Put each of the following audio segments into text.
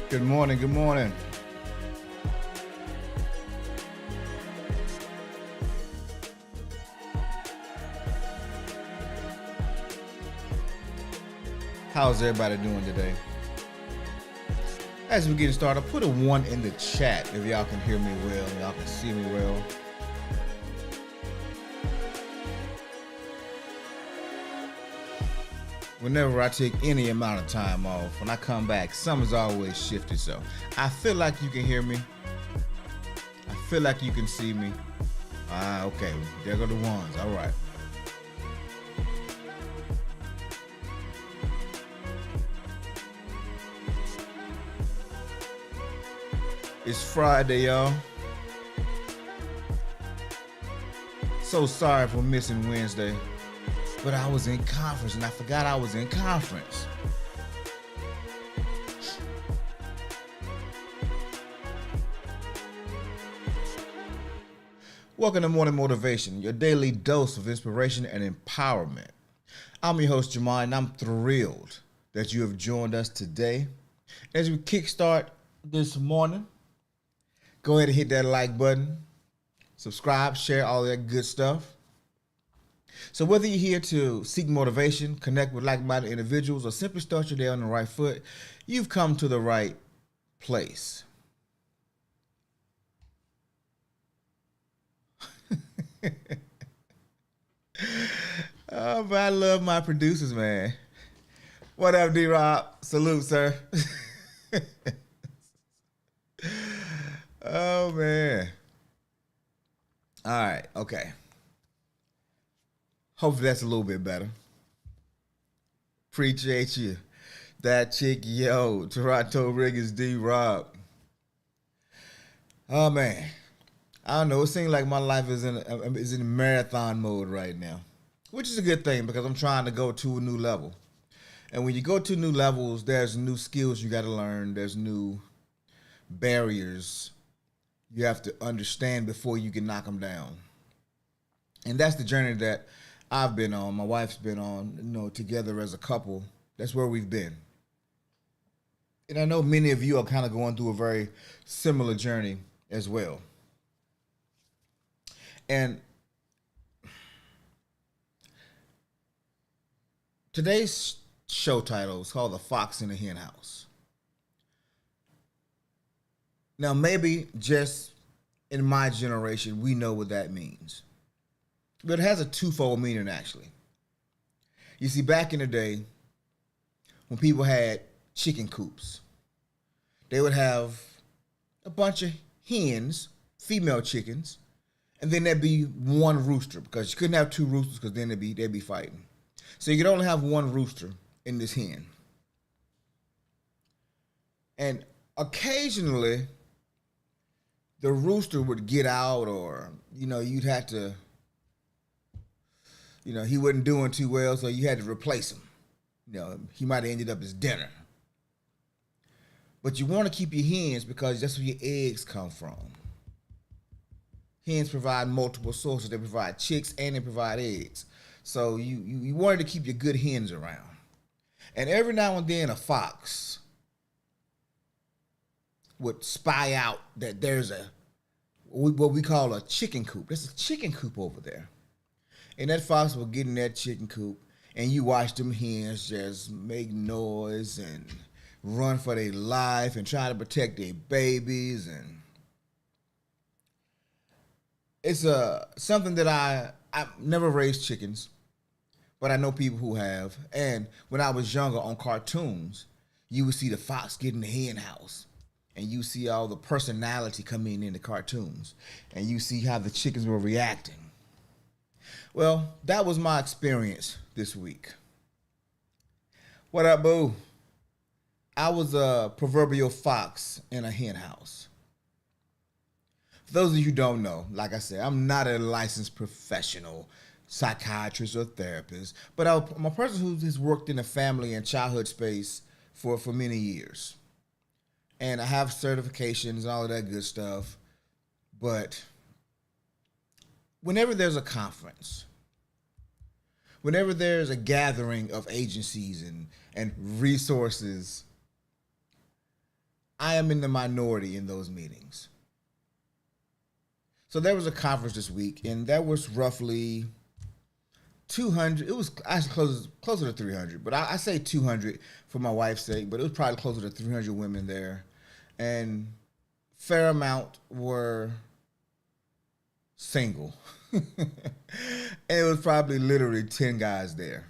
Good morning, good morning. How's everybody doing today? As we get started, put a 1 in the chat if y'all can hear me well and y'all can see me well. Whenever I take any amount of time off, when I come back, something's always shifted. So I feel like you can hear me. I feel like you can see me. Okay, there go the ones. All right. It's Friday, y'all. So sorry for missing Wednesday. But I was in conference and I forgot I was in conference. Welcome to Morning Motivation, your daily dose of inspiration and empowerment. I'm your host, Jamal, and I'm thrilled that you have joined us today. As we kickstart this morning, go ahead and hit that like button, subscribe, share all that good stuff. So whether you're here to seek motivation, connect with like-minded individuals, or simply start your day on the right foot, you've come to the right place. Oh, but I love my producers, man. What up, D-Rob? Salute, sir. Oh, man. All right, okay. Hopefully that's a little bit better. Appreciate you. That chick, yo. Toronto Riggins, D-Rob. Oh, man. I don't know. It seems like my life is in marathon mode right now, which is a good thing because I'm trying to go to a new level. And when you go to new levels, there's new skills you got to learn. There's new barriers you have to understand before you can knock them down. And that's the journey that I've been on, my wife's been on, together as a couple. That's where we've been. And I know many of you are kind of going through a very similar journey as well. And today's show title is called The Fox in the Hen House. Now, maybe just in my generation, we know what that means. But it has a twofold meaning, actually. You see, back in the day, when people had chicken coops, they would have a bunch of hens, female chickens, and then there'd be one rooster, because you couldn't have two roosters because then they'd be fighting. So you could only have one rooster in this hen. And occasionally, the rooster would get out, or, you'd have to, he wasn't doing too well, so you had to replace him. He might have ended up as dinner. But you want to keep your hens because that's where your eggs come from. Hens provide multiple sources. They provide chicks and they provide eggs. So you wanted to keep your good hens around. And every now and then a fox would spy out that there's what we call a chicken coop. There's a chicken coop over there. And that fox will get in that chicken coop, and you watch them hens just make noise and run for their life and try to protect their babies. And it's something that I've never raised chickens, but I know people who have. And when I was younger on cartoons, you would see the fox get in the hen house, and you see all the personality coming in the cartoons, and you see how the chickens were reacting. Well, that was my experience this week. What up, boo? I was a proverbial fox in a hen house. For those of you who don't know, like I said, I'm not a licensed professional psychiatrist or therapist, but I'm a person who has worked in the family and childhood space for many years. And I have certifications and all of that good stuff. But whenever there's a conference, whenever there's a gathering of agencies and resources, I am in the minority in those meetings. So there was a conference this week, and that was roughly 200. It was actually closer to 300, but I say 200 for my wife's sake, but it was probably closer to 300 women there. And fair amount were single. And it was probably literally 10 guys there.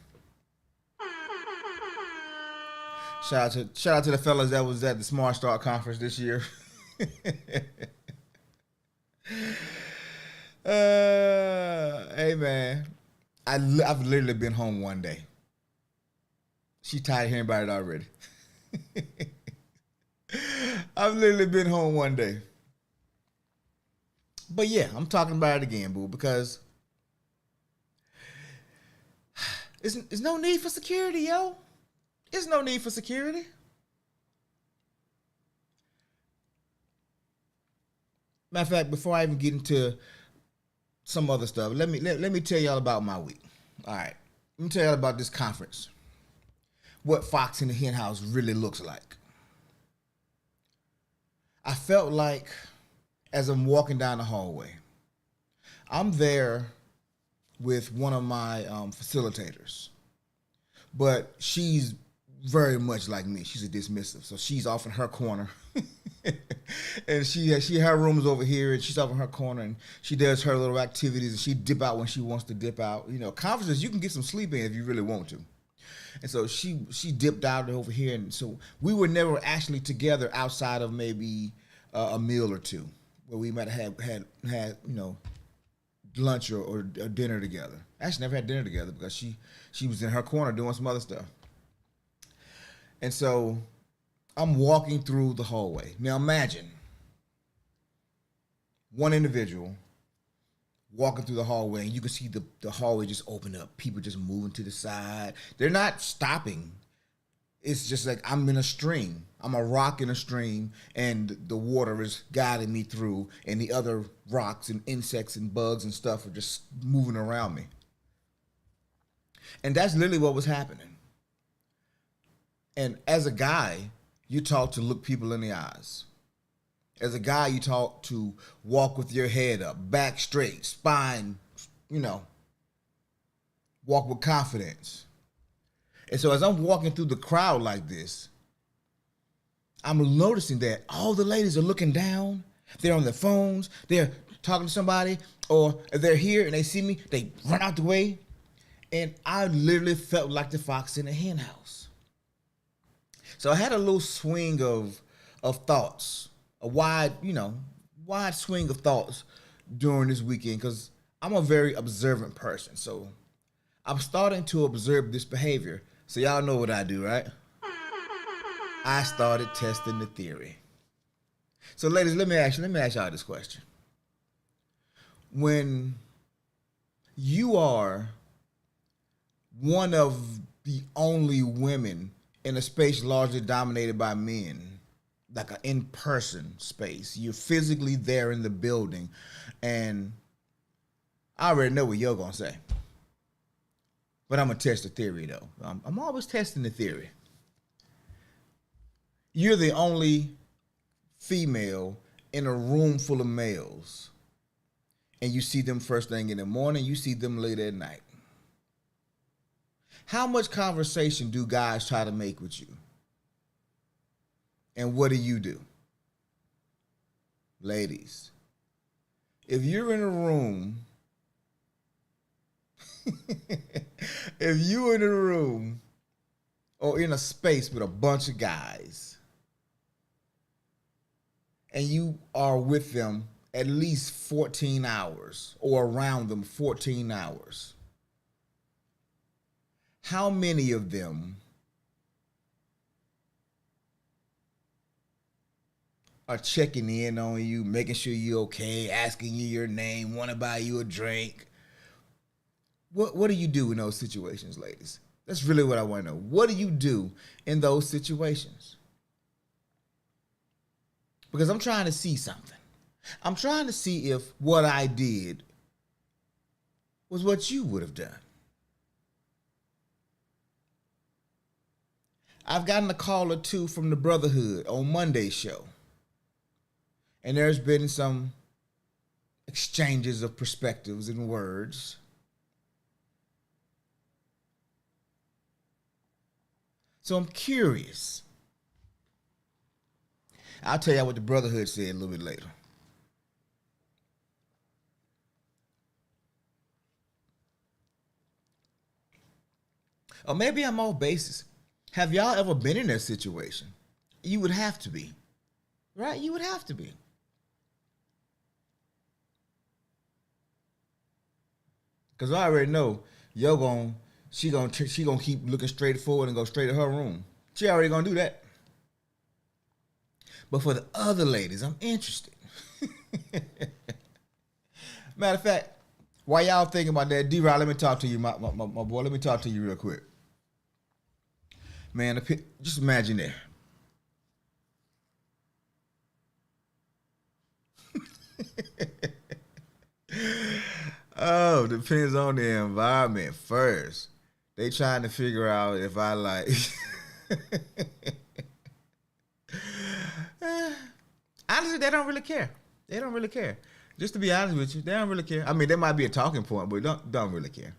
Shout out to the fellas that was at the Smart Start conference this year. Hey man, I've literally been home one day. She tired of hearing about it already. I've literally been home one day. But yeah, I'm talking about it again, boo, because there's no need for security, yo. There's no need for security. Matter of fact, before I even get into some other stuff, let me tell y'all about my week. All right, let me tell y'all about this conference. What Fox in the Hen House really looks like. I felt like as I'm walking down the hallway, I'm there with one of my facilitators, but she's very much like me. She's a dismissive, so she's off in her corner, and she her room is over here, and she's off in her corner, and she does her little activities, and she dip out when she wants to dip out. You know, conferences you can get some sleep in if you really want to, and so she dipped out over here, and so we were never actually together outside of maybe a meal or two, where we might have had lunch or dinner together. Actually, never had dinner together because she was in her corner doing some other stuff. And so I'm walking through the hallway. Now imagine one individual walking through the hallway, and you can see the hallway just open up. People just moving to the side. They're not stopping. It's just like I'm in a stream. I'm a rock in a stream, and the water is guiding me through, and the other rocks and insects and bugs and stuff are just moving around me. And that's literally what was happening. And as a guy, you taught to look people in the eyes. As a guy, you taught to walk with your head up, back straight, spine, walk with confidence. And so as I'm walking through the crowd like this, I'm noticing that all the ladies are looking down. They're on their phones. They're talking to somebody, or if they're here and they see me, they run out the way. And I literally felt like the fox in the hen house. So I had a little swing of thoughts, a wide swing of thoughts during this weekend, because I'm a very observant person. So I'm starting to observe this behavior. So y'all know what I do, right? I started testing the theory. So ladies, let me ask y'all this question. When you are one of the only women in a space largely dominated by men, like an in-person space, you're physically there in the building, and I already know what you're gonna say, but I'm gonna test the theory though. I'm always testing the theory. You're the only female in a room full of males, and you see them first thing in the morning, you see them late at night. How much conversation do guys try to make with you? And what do? Ladies, if you're in a room, if you're in a room or in a space with a bunch of guys, and you are with them at least 14 hours or around them 14 hours. How many of them are checking in on you, making sure you're okay, asking you your name, want to buy you a drink? What do you do in those situations, ladies? That's really what I want to know. What do you do in those situations? Because I'm trying to see something. I'm trying to see if what I did was what you would have done. I've gotten a call or two from the Brotherhood on Monday's show. And there's been some exchanges of perspectives and words. So I'm curious. I'll tell you what the Brotherhood said a little bit later. Or maybe I'm off basis. Have y'all ever been in that situation? You would have to be. Right? You would have to be. Because I already know she gonna keep looking straight forward and go straight to her room. She already gonna do that. But for the other ladies, I'm interested. Matter of fact, while y'all thinking about that, D-Rod, let me talk to you, my boy. Let me talk to you real quick. Man, just imagine that. Oh, depends on the environment first. They trying to figure out if I like. Honestly, they don't really care. They don't really care. Just to be honest with you, they don't really care. I mean, there might be a talking point, but don't really care.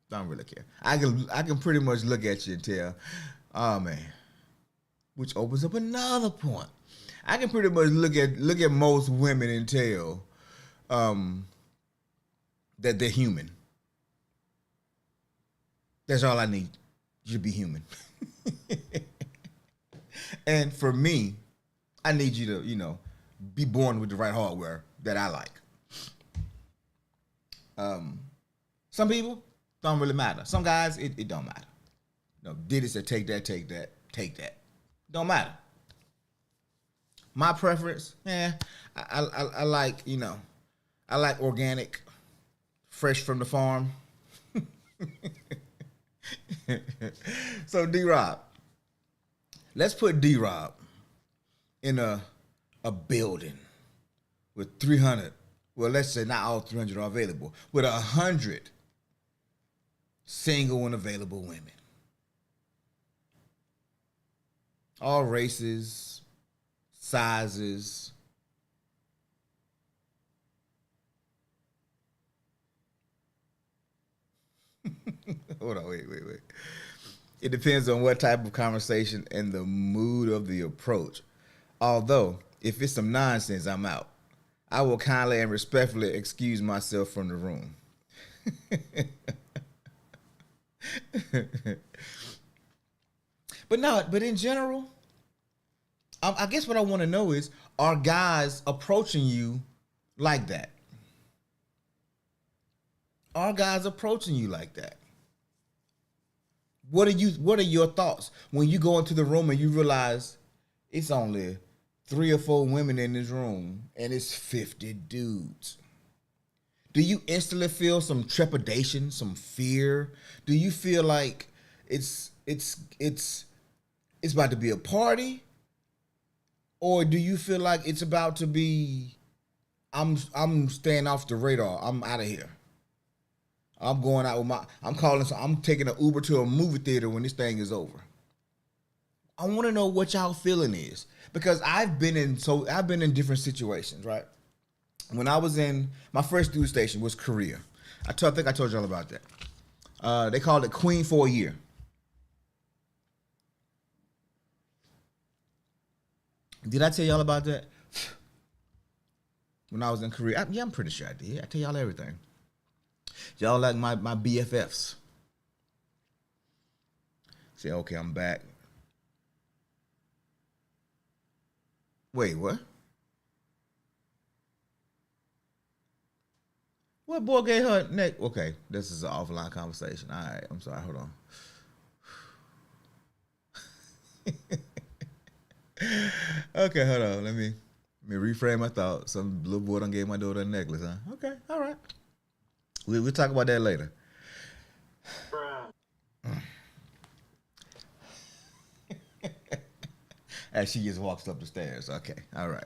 Don't really care. I can pretty much look at you and tell, oh man, which opens up another point. I can pretty much look at most women and tell that they're human. That's all I need. You to be human. And for me, I need you to, be born with the right hardware that I like. Some people don't really matter. Some guys, it don't matter. Diddy said take that. Don't matter. My preference, I like, I like organic, fresh from the farm. So D-Rob, let's put D-Rob in a building with 300. Well, let's say not all 300 are available, with 100 single and available women, all races, sizes. Hold on, wait. It depends on what type of conversation and the mood of the approach. Although, if it's some nonsense, I'm out. I will kindly and respectfully excuse myself from the room. But in general, I guess what I want to know is, are guys approaching you like that? Are guys approaching you like that? What are your thoughts when you go into the room and you realize it's only 3 or 4 women in this room and it's 50 dudes? Do you instantly feel some trepidation, some fear? Do you feel like it's about to be a party? Or do you feel like it's about to be, I'm staying off the radar, I'm out of here, I'm going out with I'm taking an Uber to a movie theater when this thing is over? I want to know what y'all feeling is, because I've been in different situations, right? When I was in my first news station was Korea. I think I told y'all about that. They called it Queen for a year. Did I tell y'all about that? When I was in Korea? I'm pretty sure I did. I tell y'all everything. Y'all like my BFFs. Say, okay, I'm back. Wait, what? What boy gave her neck? Okay, this is an offline conversation. All right, I'm sorry. Hold on. Okay, hold on. Let me reframe my thought. Some little boy done gave my daughter a necklace, huh? Okay, all right. We'll talk about that later. As she just walks up the stairs. Okay, all right.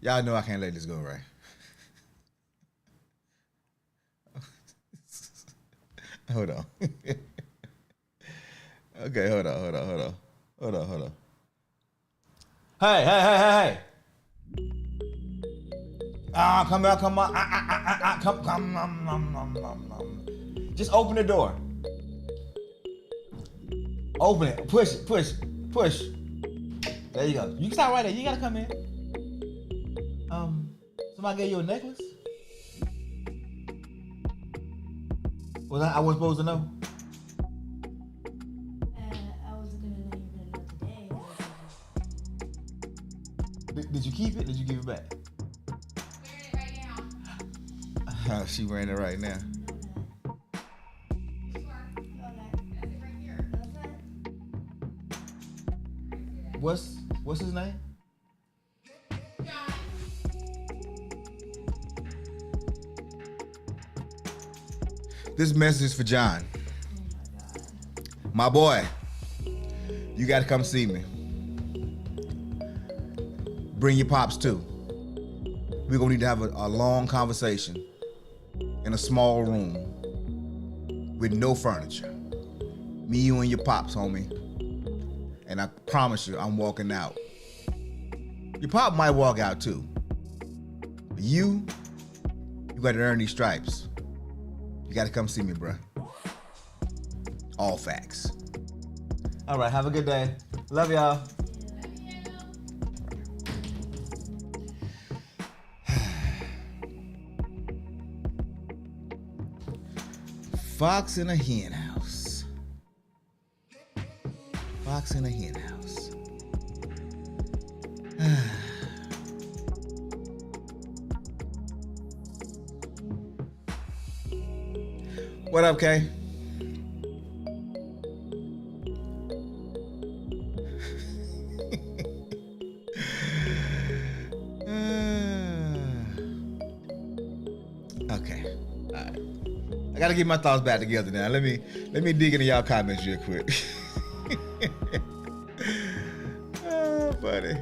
Y'all know I can't let this go, right? Hold on. Okay, hold on. Hey. Come out, come on. Come. Just open the door. Open it. Push it. Push. There you go. You can stop right there. You gotta come in. Somebody gave you a necklace? I wasn't supposed to know? I was gonna know you were gonna know today. Did you keep it? Did you give it back? Wearing it right now. She wearing it right now. What's his name? This message is for John. My boy, you got to come see me. Bring your pops too. We're going to need to have a long conversation in a small room with no furniture. Me, you, and your pops, homie. And I promise you, I'm walking out. Your pop might walk out too. But you got to earn these stripes. You got to come see me, bruh. All facts. All right, have a good day. Love y'all. Fox in a hen house. Fox in a hen house. What up, Kay? Okay. All right. I gotta get my thoughts back together now. Let me dig into y'all comments real quick. Oh, buddy.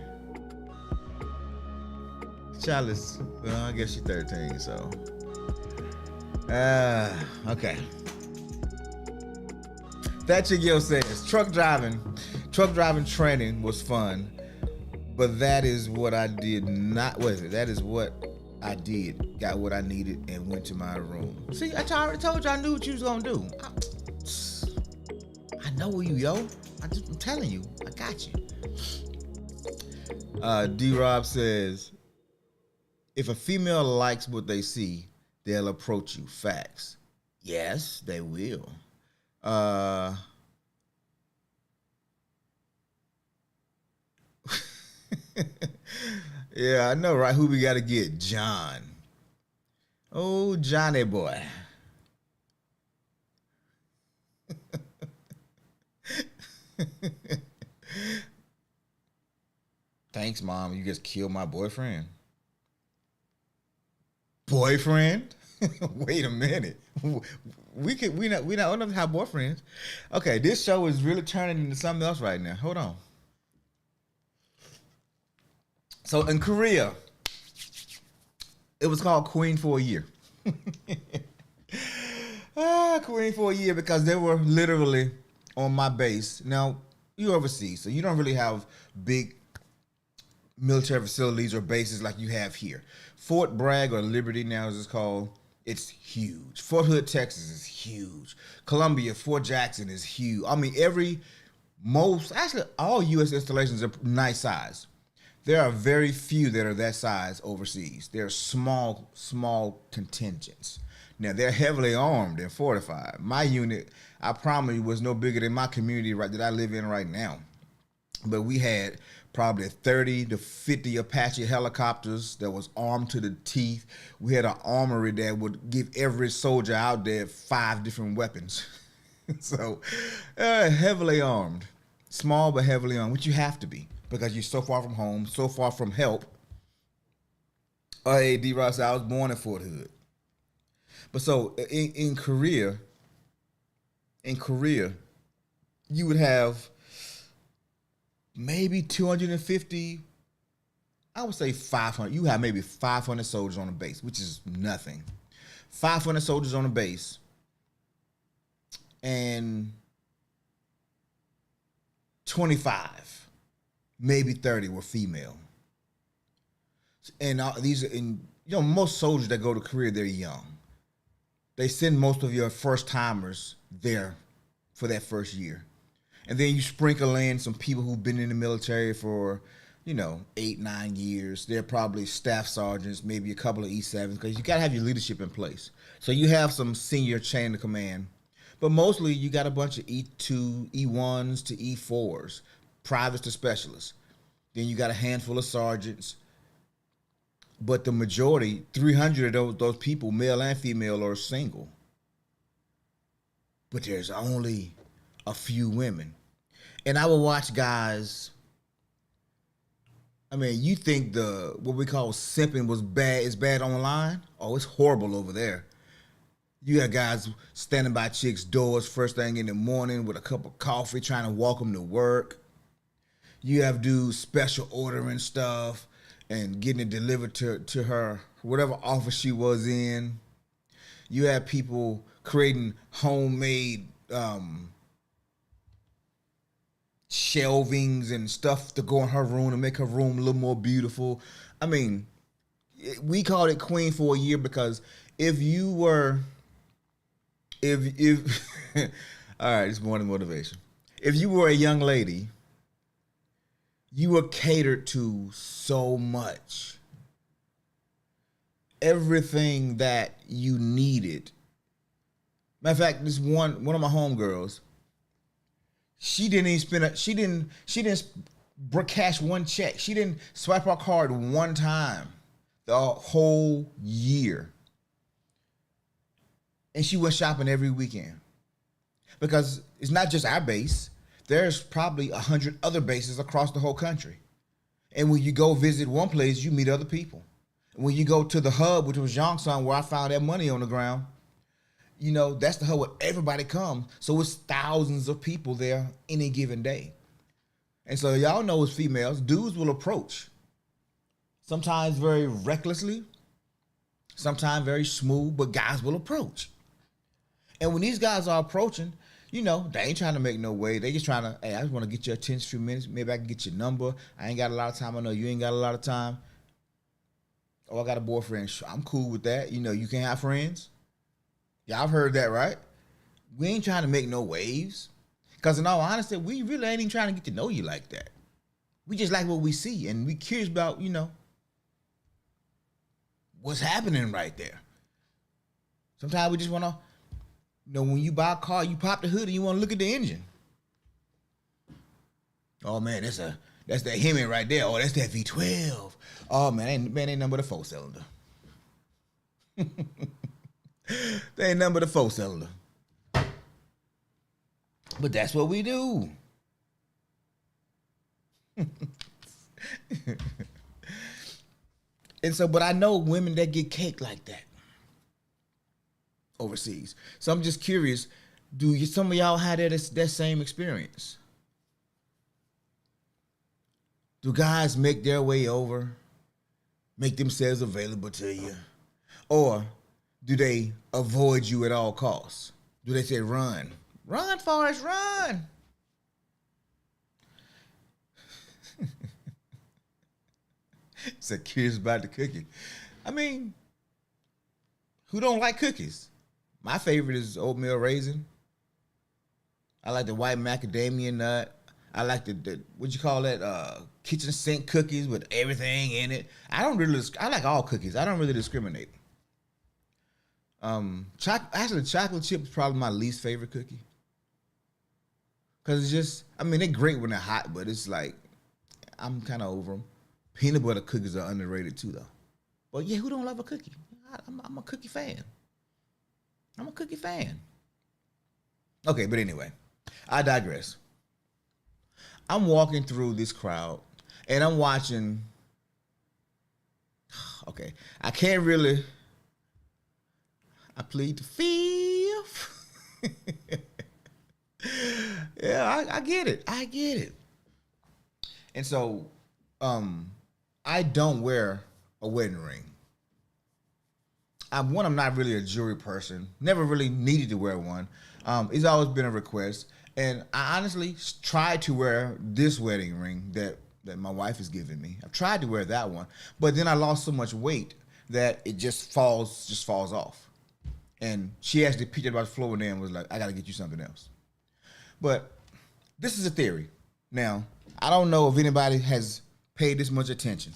Chalice. Well, I guess she's 13, so. Okay. Thatcher Gill says, truck driving training was fun, but that is what I did not, what is it? That is what I did. Got what I needed and went to my room. See, I already told you I knew what you was gonna do. I know you, yo. I'm telling you, I got you. D-Rob says, if a female likes what they see, they'll approach you. Facts. Yes, they will. Yeah, I know, right? Who we got to get? John. Oh, Johnny boy. Thanks, Mom. You just killed my boyfriend. Boyfriend? Wait a minute. We not old enough to have boyfriends. Okay, this show is really turning into something else right now. Hold on. So in Korea, it was called Queen for a Year. Queen for a Year because they were literally on my base. Now, you're overseas, so you don't really have big military facilities or bases like you have here. Fort Bragg or Liberty now as it's called, it's huge. Fort Hood, Texas is huge. Columbia, Fort Jackson is huge. I mean, actually all U.S. installations are nice size. There are very few that are that size overseas. They're small contingents. Now, they're heavily armed and fortified. My unit, I promise you, was no bigger than my community that I live in right now. but we had probably 30 to 50 Apache helicopters that was armed to the teeth. We had an armory that would give every soldier out there 5 different weapons. So, heavily armed, small but heavily armed, which you have to be because you're so far from home, so far from help. Hey, D. Ross, I was born in Fort Hood. But so in Korea, you would have maybe 250, I would say 500. You have maybe 500 soldiers on the base, which is nothing. 500 soldiers on the base, and 25, maybe 30 were female. And these are in, most soldiers that go to Korea, they're young. They send most of your first timers there for that first year. And then you sprinkle in some people who've been in the military for, 8, 9 years. They're probably staff sergeants, maybe a couple of E7s, because you got to have your leadership in place. So you have some senior chain of command. But mostly you got a bunch of E2, E1s to E4s, privates to specialists. Then you got a handful of sergeants. But the majority, 300 of those people, male and female, are single. But there's only a few women. And I would watch guys. I mean, you think what we call simping was bad is bad online? Oh, it's horrible over there. You have guys standing by chicks' doors first thing in the morning with a cup of coffee trying to walk them to work. You have dudes special ordering stuff and getting it delivered to her, whatever office she was in. You have people creating homemade shelvings and stuff to go in her room to make her room a little more beautiful. I mean, we called it Queen for a year because if all right, it's morning motivation. If you were a young lady, you were catered to so much. Everything that you needed. Matter of fact, this one of my homegirls, she didn't cash one check. She didn't swipe her card one time the whole year. And she went shopping every weekend. Because it's not just our base. There's probably 100 other bases across the whole country. And when you go visit one place, you meet other people. And when you go to the hub, which was Yongsan, where I found that money on the ground, that's the hub where everybody comes. So it's thousands of people there any given day. And so y'all know as females, dudes will approach. Sometimes very recklessly, sometimes very smooth, but guys will approach. And when these guys are approaching, they ain't trying to make no way. They just trying to, hey, I just want to get your attention for a few minutes. Maybe I can get your number. I ain't got a lot of time. I know you ain't got a lot of time. Oh, I got a boyfriend. I'm cool with that. You can have friends. Y'all have heard that, right? We ain't trying to make no waves. Because in all honesty, we really ain't even trying to get to know you like that. We just like what we see. And we curious about, what's happening right there. Sometimes we just want to, when you buy a car, you pop the hood and you want to look at the engine. Oh man, that's that Hemi right there. Oh, that's that V12. Oh man, ain't nothing but a 4-cylinder. They ain't nothing but a 4-cylinder. But that's what we do. And so, but I know women that get cake like that overseas. So I'm just curious, do some of y'all have that same experience? Do guys make their way over, make themselves available to you? Or do they avoid you at all costs? Do they say, run? Run, Forrest, run! So curious about the cookie. I mean, who don't like cookies? My favorite is oatmeal raisin. I like the white macadamia nut. I like the what you call that, kitchen sink cookies with everything in it. I like all cookies. I don't really discriminate. Actually, chocolate chip is probably my least favorite cookie. Cause it's just, I mean, they're great when they're hot, but it's like I'm kind of over them. Peanut butter cookies are underrated too, though. But yeah, who don't love a cookie? I'm a cookie fan. I'm a cookie fan. Okay, but anyway, I digress. I'm walking through this crowd and I'm watching. Okay, I can't really. I plead the fifth. Yeah, I get it. I get it. And so, I don't wear a wedding ring. I'm not really a jewelry person. Never really needed to wear one. It's always been a request, and I honestly tried to wear this wedding ring that my wife has given me. I've tried to wear that one, but then I lost so much weight that it just falls off. And she actually picked it up off the floor and was like, "I got to get you something else." But this is a theory. Now, I don't know if anybody has paid this much attention,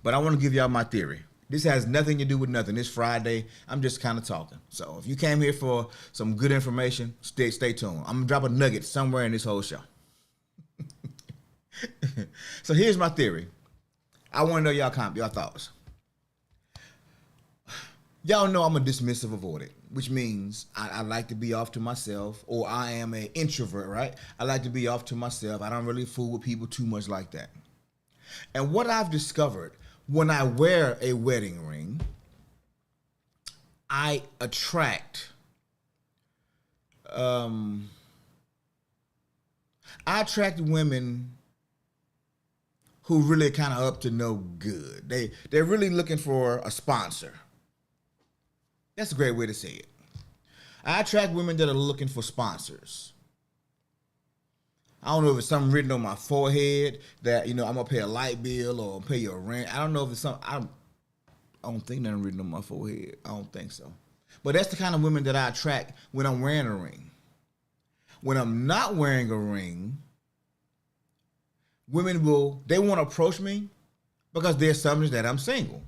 but I want to give y'all my theory. This has nothing to do with nothing. It's Friday. I'm just kind of talking. So if you came here for some good information, stay tuned. I'm going to drop a nugget somewhere in this whole show. So here's my theory. I want to know y'all thoughts. Y'all know I'm a dismissive avoidant, which means I like to be off to myself, or I am an introvert, right? I like to be off to myself. I don't really fool with people too much like that. And what I've discovered, when I wear a wedding ring, I attract women who really kind of up to no good. They're really looking for a sponsor. That's a great way to say it. I attract women that are looking for sponsors. I don't know if it's something written on my forehead that, I'm going to pay a light bill or pay your rent. I don't know if it's something, I don't think nothing written on my forehead. I don't think so. But that's the kind of women that I attract when I'm wearing a ring. When I'm not wearing a ring, women want to approach me because they're assumptions that I'm single.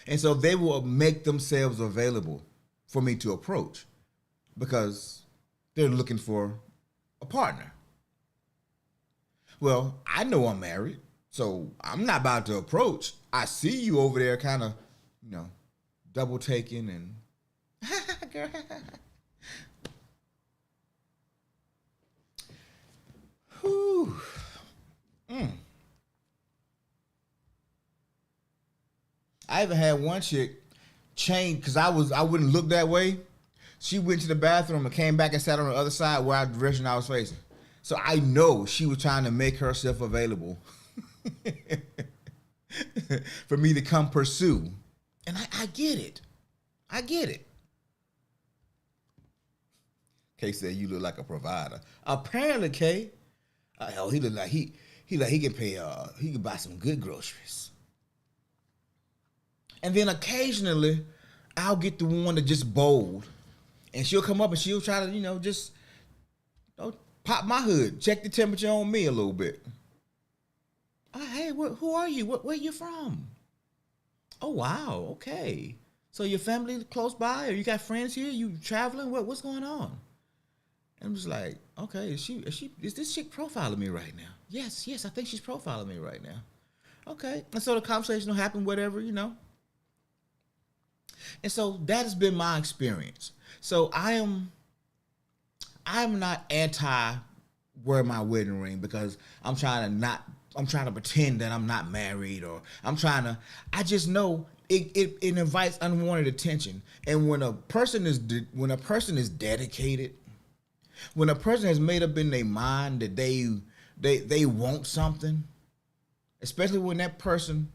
And so they will make themselves available for me to approach because they're looking for a partner. Well, I know I'm married, so I'm not about to approach. I see you over there kind of, double taking and girl. Whew. I even had one chick change because I wouldn't look that way. She went to the bathroom and came back and sat on the other side where the direction I was facing. So I know she was trying to make herself available for me to come pursue. And I get it. I get it. Kay said you look like a provider. Apparently, Kay, he look like he can pay. He can buy some good groceries. And then occasionally, I'll get the one that just bold, and she'll come up and she'll try to just pop my hood, check the temperature on me a little bit. Hey, who are you? Where you from? Oh wow, okay. So your family close by, or you got friends here? You traveling? What's going on? And I'm just like, okay, is this chick profiling me right now? Yes, I think she's profiling me right now. Okay, and so the conversation will happen, whatever. And so that has been my experience. So I'm not anti wear my wedding ring because I'm trying to pretend that I'm not married, or I just know it invites unwanted attention. And when a person is dedicated, when a person has made up in their mind that they want something, especially when that person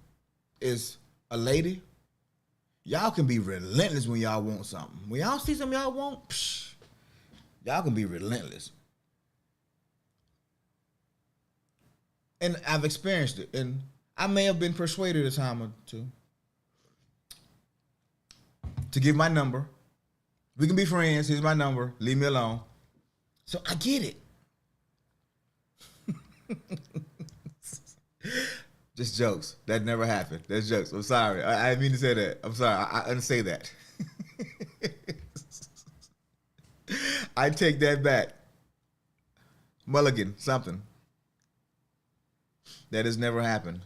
is a lady, y'all can be relentless when y'all want something. When y'all see something y'all want, y'all can be relentless. And I've experienced it. And I may have been persuaded a time or two to give my number. We can be friends. Here's my number. Leave me alone. So I get it. Just jokes. That never happened. That's jokes. I'm sorry. I didn't mean to say that. I'm sorry. I didn't say that. I take that back. Mulligan, something. That has never happened.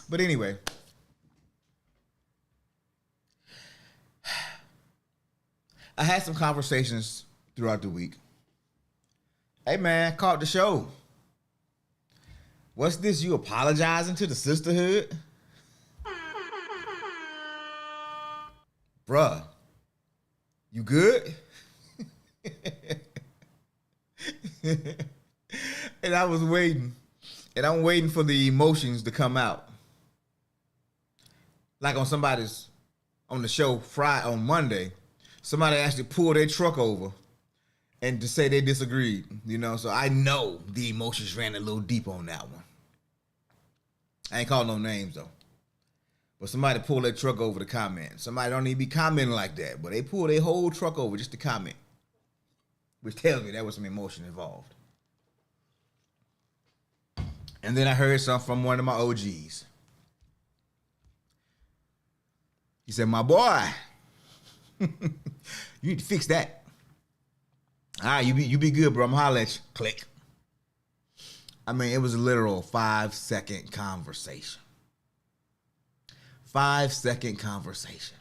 But anyway, I had some conversations throughout the week. Hey man, caught the show. What's this? You apologizing to the sisterhood? Bruh, you good? And I was waiting. And I'm waiting for the emotions to come out. Like on the show Friday, on Monday, somebody actually pulled their truck over and to say they disagreed, so I know the emotions ran a little deep on that one. I ain't calling no names though. But somebody pulled their truck over to comment. Somebody don't even be commenting like that, but they pulled their whole truck over just to comment. Which tells me there was some emotion involved. And then I heard something from one of my OGs. He said, my boy, you need to fix that. All right, you be good, bro. I'm holler at you. Click. I mean, it was a literal 5-second conversation. 5-second conversation.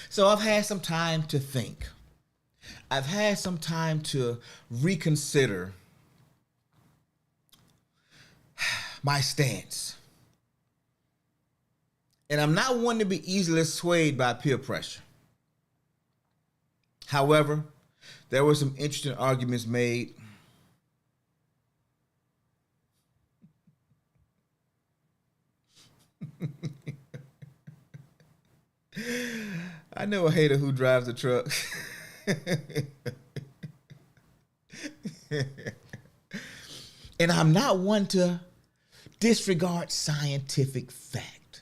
So I've had some time to think. I've had some time to reconsider my stance. And I'm not one to be easily swayed by peer pressure. However, there were some interesting arguments made. I know a hater who drives a truck. And I'm not one to disregard scientific fact.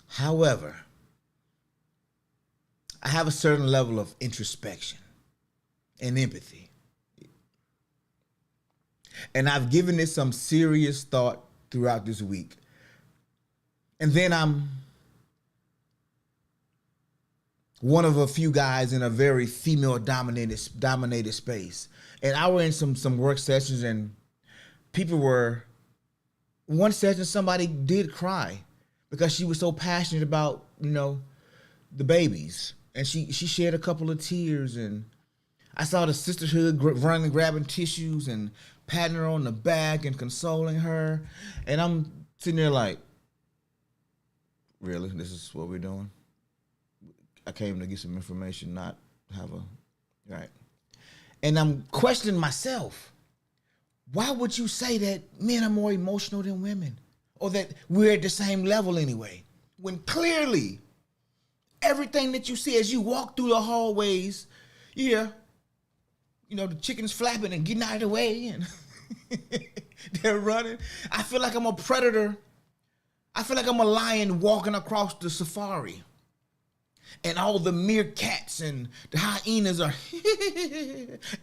However, I have a certain level of introspection and empathy. And I've given it some serious thought throughout this week. And then I'm one of a few guys in a very female dominated space. And I were in some work sessions and one session somebody did cry because she was so passionate about, the babies. And she shed a couple of tears, and I saw the sisterhood running, grabbing tissues and patting her on the back and consoling her. And I'm sitting there like, really? This is what we're doing? I came to get some information, not have right. And I'm questioning myself. Why would you say that men are more emotional than women? Or that we're at the same level anyway? When clearly, everything that you see as you walk through the hallways, you hear, the chickens flapping and getting out of the way and they're running. I feel like I'm a predator. I feel like I'm a lion walking across the safari. And all the meerkats and the hyenas are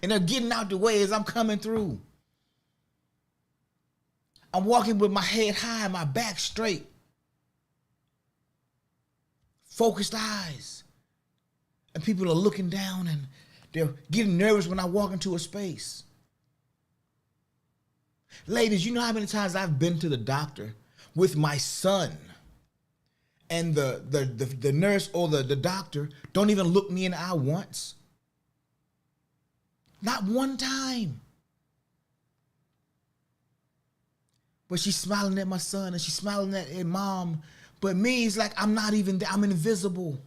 and they're getting out the way as I'm coming through. I'm walking with my head high, my back straight. Focused eyes. And people are looking down and they're getting nervous when I walk into a space. Ladies, you know how many times I've been to the doctor with my son and the nurse or the doctor don't even look me in the eye once? Not one time. But she's smiling at my son and she's smiling at mom. But me, it's like I'm not even there. I'm invisible.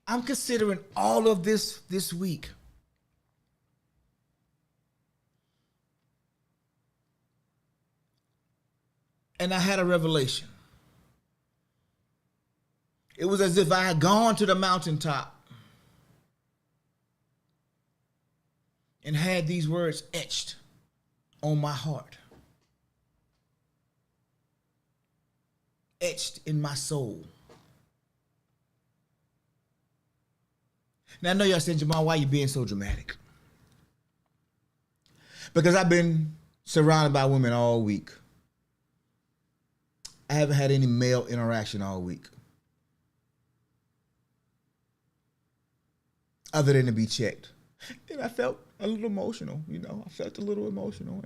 I'm considering all of this week. And I had a revelation. It was as if I had gone to the mountaintop and had these words etched on my heart. Etched in my soul. Now I know y'all saying, Jamal, why are you being so dramatic? Because I've been surrounded by women all week. I haven't had any male interaction all week. Other than to be checked. And I felt a little emotional, I felt a little emotional.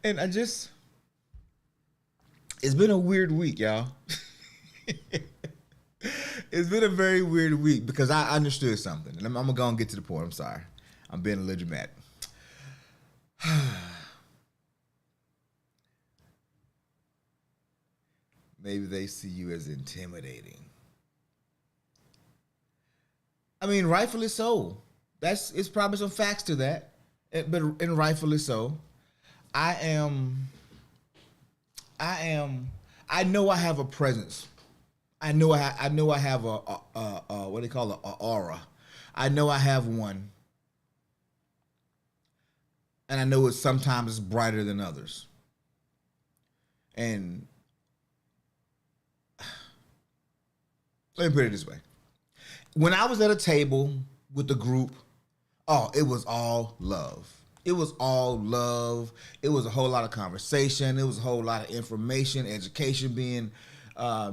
And it's been a weird week, y'all. It's been a very weird week because I understood something. And I'm going to go and get to the point. I'm sorry. I'm being a little dramatic. Maybe they see you as intimidating. I mean, rightfully so. It's probably some facts to that, and rightfully so. I know I have a presence. I know I have a what do they call it, a aura. I know I have one, and I know sometimes it's brighter than others. And let me put it this way. When I was at a table with the group, it was all love. It was all love. It was a whole lot of conversation. It was a whole lot of information, education being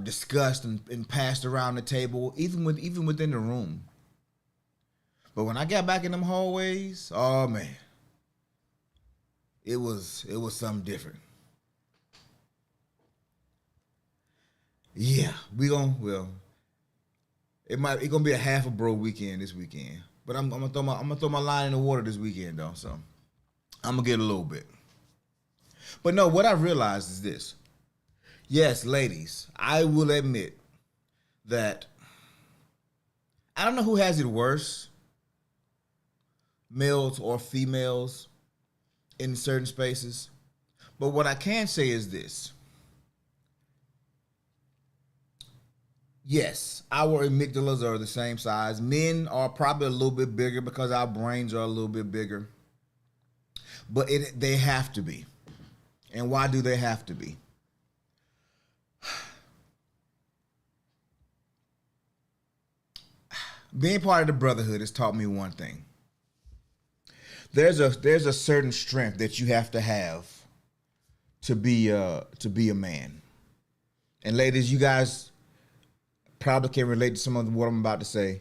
discussed and passed around the table, even within the room. But when I got back in them hallways, oh man, it was something different. Yeah, it's gonna be a half a bro weekend this weekend. But I'm gonna throw my line in the water this weekend though, so I'm gonna get a little bit. But no, what I realized is this. Yes, ladies, I will admit that I don't know who has it worse, males or females in certain spaces. But what I can say is this. Yes, our amygdalas are the same size. Men are probably a little bit bigger because our brains are a little bit bigger. But they have to be. And why do they have to be? Being part of the brotherhood has taught me one thing. There's a certain strength that you have to be a man. And ladies, you guys probably can relate to some of what I'm about to say,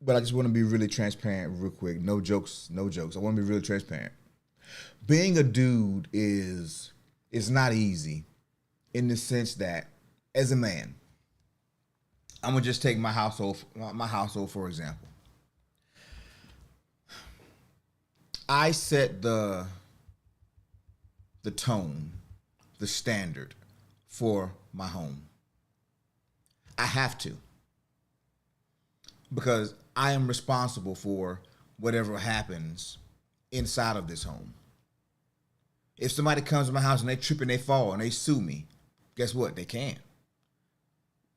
but I just want to be really transparent real quick. No jokes. I want to be really transparent. Being a dude is not easy in the sense that as a man, I'm gonna just take my household for example. I set the tone, the standard for my home. I have to. Because I am responsible for whatever happens inside of this home. If somebody comes to my house and they trip and they fall and they sue me, guess what? They can't.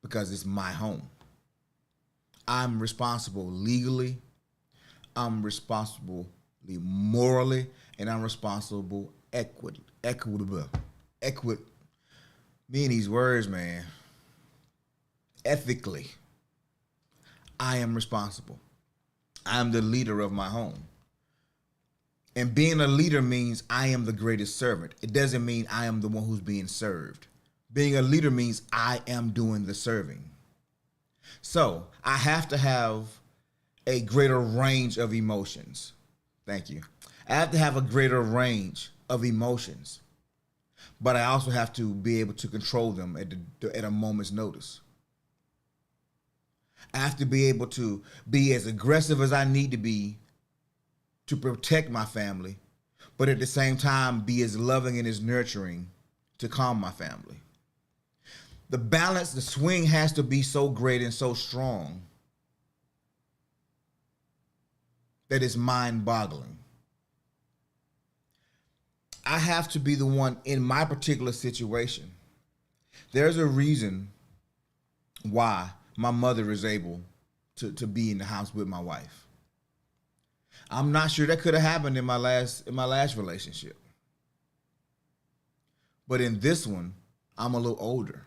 Because it's my home. I'm responsible legally, I'm responsible morally, and I'm responsible equitable. Me and these words, man. Ethically, I am responsible. I'm the leader of my home. And being a leader means I am the greatest servant. It doesn't mean I am the one who's being served. Being a leader means I am doing the serving. So I have to have a greater range of emotions. Thank you. I have to have a greater range of emotions. But I also have to be able to control them at a moment's notice. I have to be able to be as aggressive as I need to be to protect my family, but at the same time be as loving and as nurturing to calm my family. The balance, the swing has to be so great and so strong that it's mind-boggling. I have to be the one in my particular situation. There's a reason why my mother is able to be in the house with my wife. I'm not sure that could have happened in my last relationship. But in this one, I'm a little older.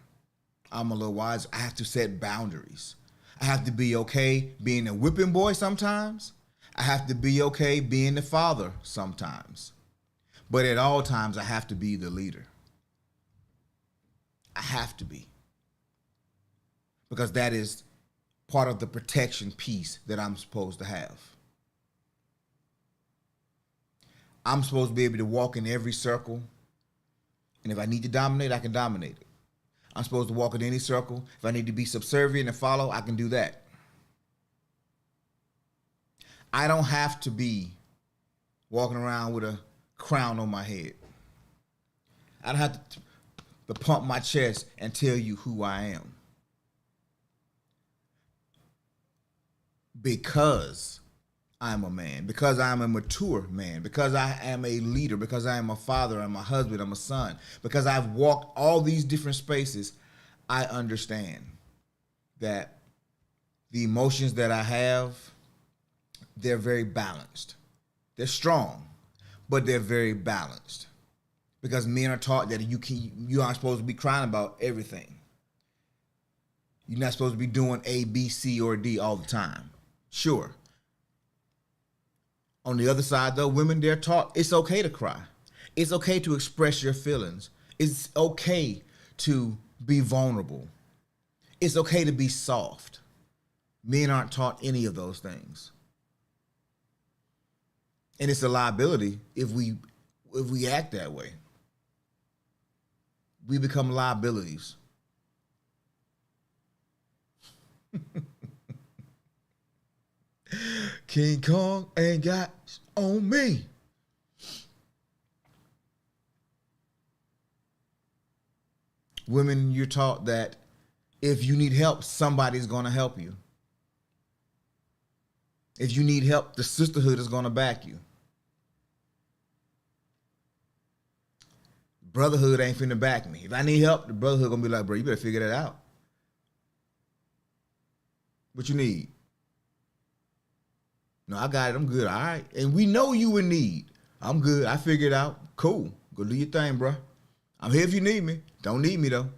I'm a little wiser. I have to set boundaries. I have to be okay being a whipping boy sometimes. I have to be okay being the father sometimes. But at all times, I have to be the leader. I have to be. Because that is part of the protection piece that I'm supposed to have. I'm supposed to be able to walk in every circle. And if I need to dominate, I can dominate it. I'm supposed to walk in any circle. If I need to be subservient and follow, I can do that. I don't have to be walking around with a crown on my head. I don't have to pump my chest and tell you who I am. Because I'm a man, because I'm a mature man, because I am a leader, because I am a father, I'm a husband, I'm a son, because I've walked all these different spaces, I understand that the emotions that I have, they're very balanced. They're strong, but they're very balanced. Because men are taught that you aren't supposed to be crying about everything. You're not supposed to be doing A, B, C, or D all the time. Sure. On the other side, though, women, they're taught it's okay to cry. It's okay to express your feelings. It's okay to be vulnerable. It's okay to be soft. Men aren't taught any of those things. And it's a liability if we act that way. We become liabilities. King Kong ain't got on me. Women, you're taught that if you need help, somebody's going to help you. If you need help, the sisterhood is going to back you. Brotherhood ain't finna back me. If I need help, the brotherhood going to be like, bro, you better figure that out. What you need? No, I got it. I'm good. All right. And we know you in need. I'm good. I figured it out. Cool. Go do your thing, bro. I'm here if you need me. Don't need me, though.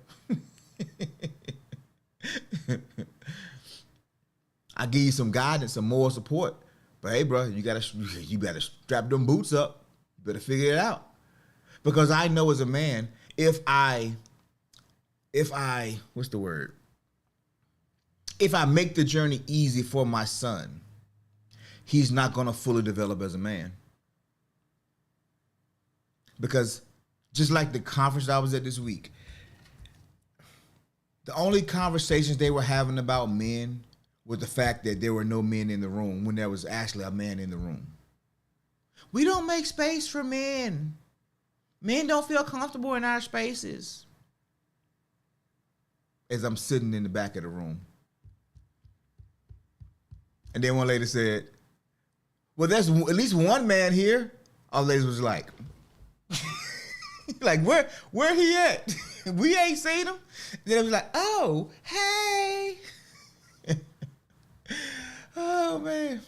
I give you some guidance, some moral support. But hey, bro, you better strap them boots up. You better figure it out. Because I know as a man, if I what's the word? If I make the journey easy for my son, he's not going to fully develop as a man. Because just like the conference I was at this week, the only conversations they were having about men was the fact that there were no men in the room when there was actually a man in the room. We don't make space for men. Men don't feel comfortable in our spaces. As I'm sitting in the back of the room. And then one lady said, well, there's at least one man here. All the ladies was like, like, where he at? We ain't seen him. And then it was like, oh, hey. Oh, man.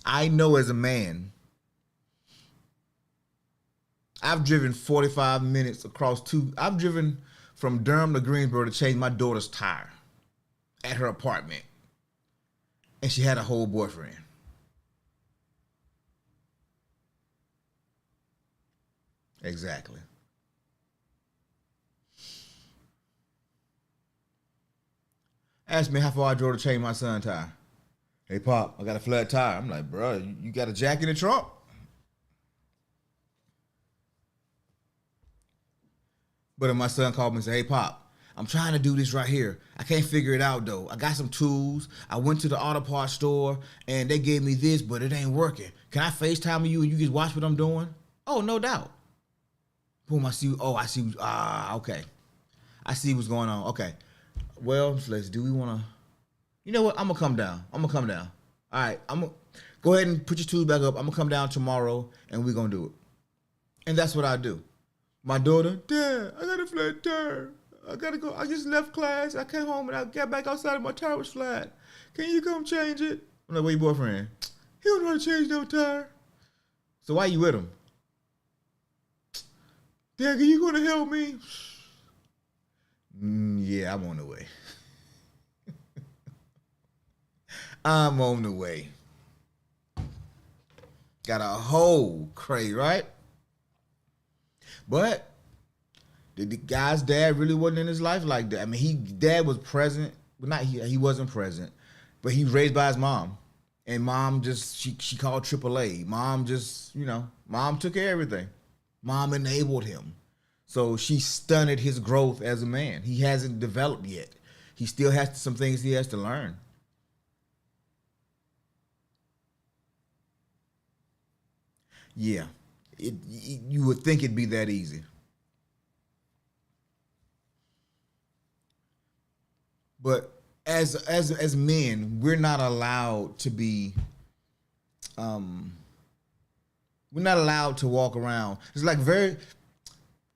I know as a man, I've driven 45 minutes I've driven from Durham to Greensboro to change my daughter's tire at her apartment. And she had a whole boyfriend. Exactly. Asked me how far I drove to change my son's tire. Hey, Pop, I got a flat tire. I'm like, bro, you got a jack in the trunk? But then my son called me and said, hey, Pop, I'm trying to do this right here. I can't figure it out, though. I got some tools. I went to the auto parts store, and they gave me this, but it ain't working. Can I FaceTime you and you just watch what I'm doing? Oh, no doubt. Boom, I see. Oh, I see. Okay. I see what's going on. Okay. Well, do we want to? You know what? I'm going to come down. All right. I'm going to go ahead and put your tools back up. I'm going to come down tomorrow, and we're going to do it. And that's what I do. My daughter, Dad, I got a flat tire. I got to go. I just left class. I came home, and I got back outside, and my tire was flat. Can you come change it? I'm like, where your boyfriend? He don't know how to change no tire. So why you with him? Dad, are you going to help me? Yeah, I'm on the way. I'm on the way. Got a whole crate, right? But the guy's dad really wasn't in his life like that. I mean, dad was present, but not he wasn't present, but he was raised by his mom, and mom just she called AAA. Mom just mom took care of everything. Mom enabled him, so she stunted his growth as a man. He hasn't developed yet. He still has some things he has to learn. Yeah, you would think it'd be that easy. But as men, we're not allowed to be we're not allowed to walk around. It's like very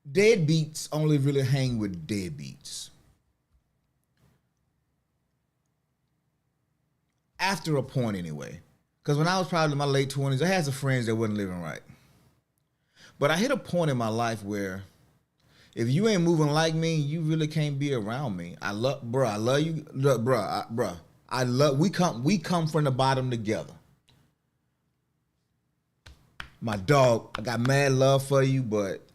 deadbeats only really hang with deadbeats. After a point anyway. Because when I was probably in my late 20s, I had some friends that wasn't living right. But I hit a point in my life where if you ain't moving like me, you really can't be around me. I love you, bruh. I love. We come from the bottom together. My dog, I got mad love for you, but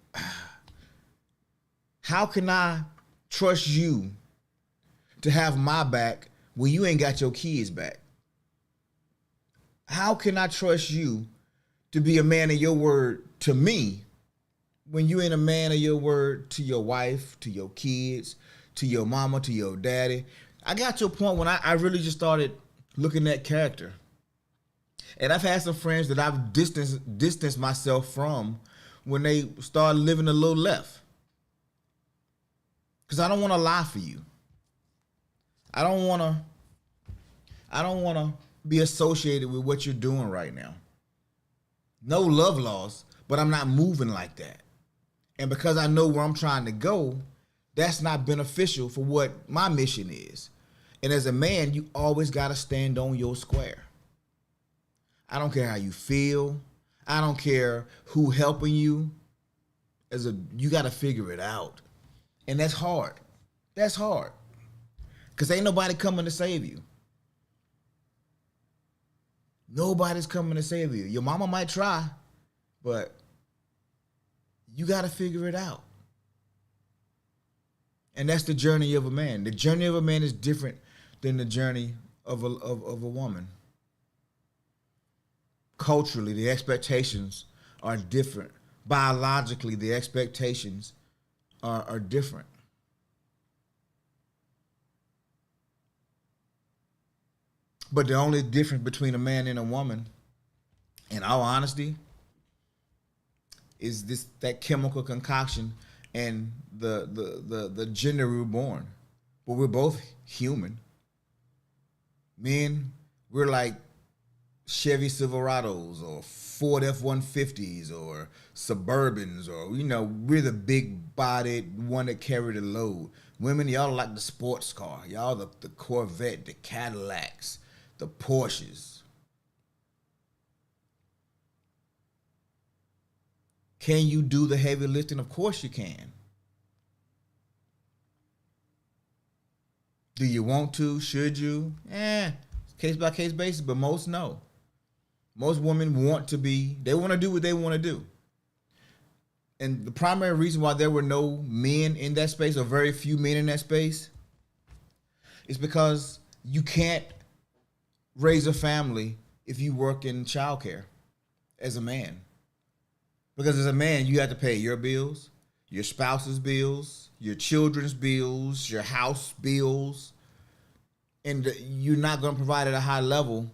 how can I trust you to have my back when you ain't got your kids back? How can I trust you to be a man of your word to me when you ain't a man of your word to your wife, to your kids, to your mama, to your daddy? I got to a point when I really just started looking at character. And I've had some friends that I've distanced myself from when they start living a little left. Because I don't want to lie for you. I don't want to be associated with what you're doing right now. No love lost, but I'm not moving like that. And because I know where I'm trying to go, that's not beneficial for what my mission is. And as a man, you always got to stand on your square. I don't care how you feel. I don't care who helping you. You got to figure it out. And that's hard. That's hard. Because ain't nobody coming to save you. Nobody's coming to save you. Your mama might try, but you got to figure it out. And that's the journey of a man. The journey of a man is different than the journey of a woman. Culturally, the expectations are different. Biologically, the expectations are different. But the only difference between a man and a woman, in all honesty, is that chemical concoction and the gender we were born. But we're both human. Men, we're like Chevy Silverados or Ford F-150s or Suburbans, or we're the big bodied one that carry the load. Women, y'all like the sports car. Y'all the Corvette, the Cadillacs, the Porsches. Can you do the heavy lifting? Of course you can. Do you want to? Should you? Case by case basis, but most no. Most women they want to do what they want to do. And the primary reason why there were no men in that space, or very few men in that space, is because you can't raise a family if you work in childcare as a man. Because as a man, you have to pay your bills, your spouse's bills, your children's bills, your house bills, and you're not going to provide at a high level